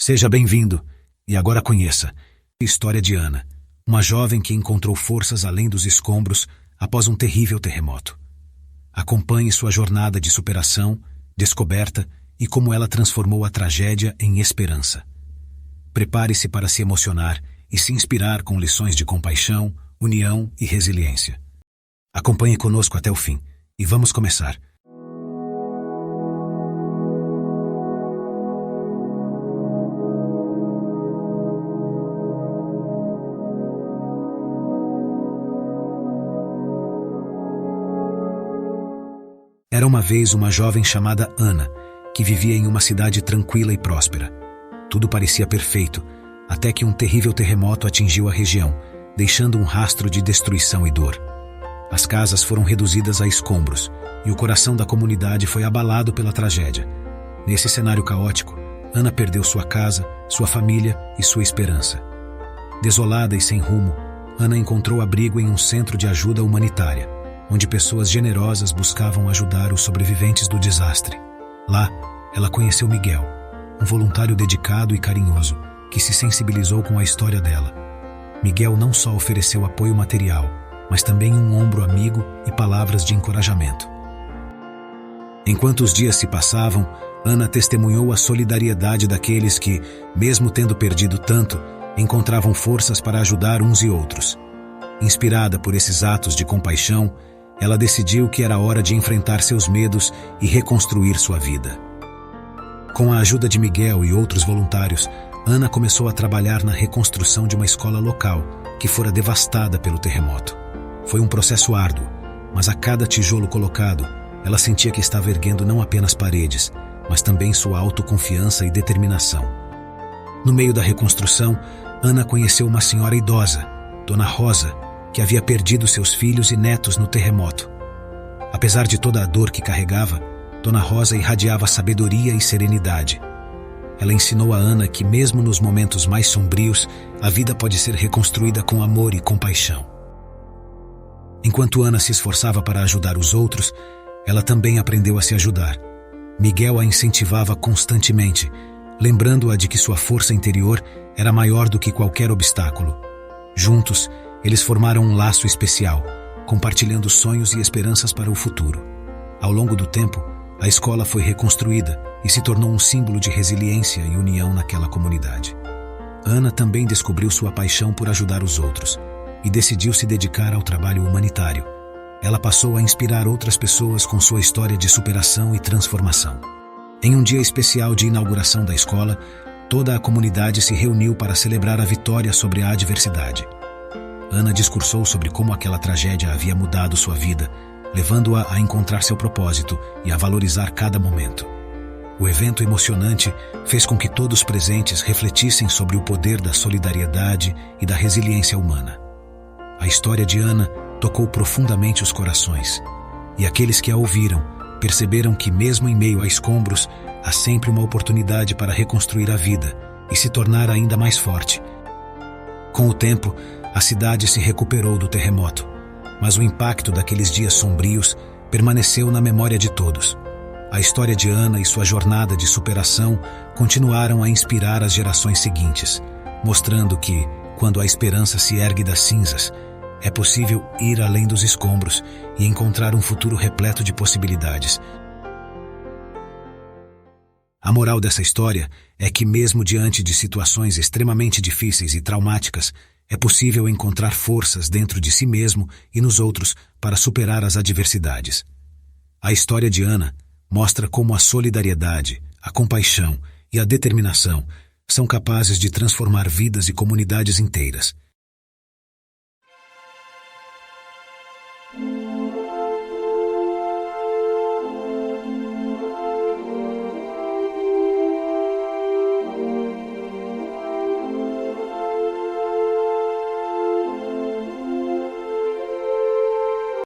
Seja bem-vindo, e agora conheça a história de Ana, uma jovem que encontrou forças além dos escombros após um terrível terremoto. Acompanhe sua jornada de superação, descoberta e como ela transformou a tragédia em esperança. Prepare-se para se emocionar e se inspirar com lições de compaixão, união e resiliência. Acompanhe conosco até o fim, e vamos começar. Era uma vez uma jovem chamada Ana, que vivia em uma cidade tranquila e próspera. Tudo parecia perfeito, até que um terrível terremoto atingiu a região, deixando um rastro de destruição e dor. As casas foram reduzidas a escombros, e o coração da comunidade foi abalado pela tragédia. Nesse cenário caótico, Ana perdeu sua casa, sua família e sua esperança. Desolada e sem rumo, Ana encontrou abrigo em um centro de ajuda humanitária, onde pessoas generosas buscavam ajudar os sobreviventes do desastre. Lá, ela conheceu Miguel, um voluntário dedicado e carinhoso, que se sensibilizou com a história dela. Miguel não só ofereceu apoio material, mas também um ombro amigo e palavras de encorajamento. Enquanto os dias se passavam, Ana testemunhou a solidariedade daqueles que, mesmo tendo perdido tanto, encontravam forças para ajudar uns e outros. Inspirada por esses atos de compaixão, ela decidiu que era hora de enfrentar seus medos e reconstruir sua vida. Com a ajuda de Miguel e outros voluntários, Ana começou a trabalhar na reconstrução de uma escola local, que fora devastada pelo terremoto. Foi um processo árduo, mas a cada tijolo colocado, ela sentia que estava erguendo não apenas paredes, mas também sua autoconfiança e determinação. No meio da reconstrução, Ana conheceu uma senhora idosa, Dona Rosa, que havia perdido seus filhos e netos no terremoto. Apesar de toda a dor que carregava, Dona Rosa irradiava sabedoria e serenidade. Ela ensinou a Ana que mesmo nos momentos mais sombrios, a vida pode ser reconstruída com amor e compaixão. Enquanto Ana se esforçava para ajudar os outros, ela também aprendeu a se ajudar. Miguel a incentivava constantemente, lembrando-a de que sua força interior era maior do que qualquer obstáculo. Juntos, eles formaram um laço especial, compartilhando sonhos e esperanças para o futuro. Ao longo do tempo, a escola foi reconstruída e se tornou um símbolo de resiliência e união naquela comunidade. Ana também descobriu sua paixão por ajudar os outros e decidiu se dedicar ao trabalho humanitário. Ela passou a inspirar outras pessoas com sua história de superação e transformação. Em um dia especial de inauguração da escola, toda a comunidade se reuniu para celebrar a vitória sobre a adversidade. Ana discursou sobre como aquela tragédia havia mudado sua vida, levando-a a encontrar seu propósito e a valorizar cada momento. O evento emocionante fez com que todos presentes refletissem sobre o poder da solidariedade e da resiliência humana. A história de Ana tocou profundamente os corações, e aqueles que a ouviram perceberam que, mesmo em meio a escombros, há sempre uma oportunidade para reconstruir a vida e se tornar ainda mais forte. Com o tempo, a cidade se recuperou do terremoto, mas o impacto daqueles dias sombrios permaneceu na memória de todos. A história de Ana e sua jornada de superação continuaram a inspirar as gerações seguintes, mostrando que, quando a esperança se ergue das cinzas, é possível ir além dos escombros e encontrar um futuro repleto de possibilidades. A moral dessa história é que, mesmo diante de situações extremamente difíceis e traumáticas, é possível encontrar forças dentro de si mesmo e nos outros para superar as adversidades. A história de Ana mostra como a solidariedade, a compaixão e a determinação são capazes de transformar vidas e comunidades inteiras.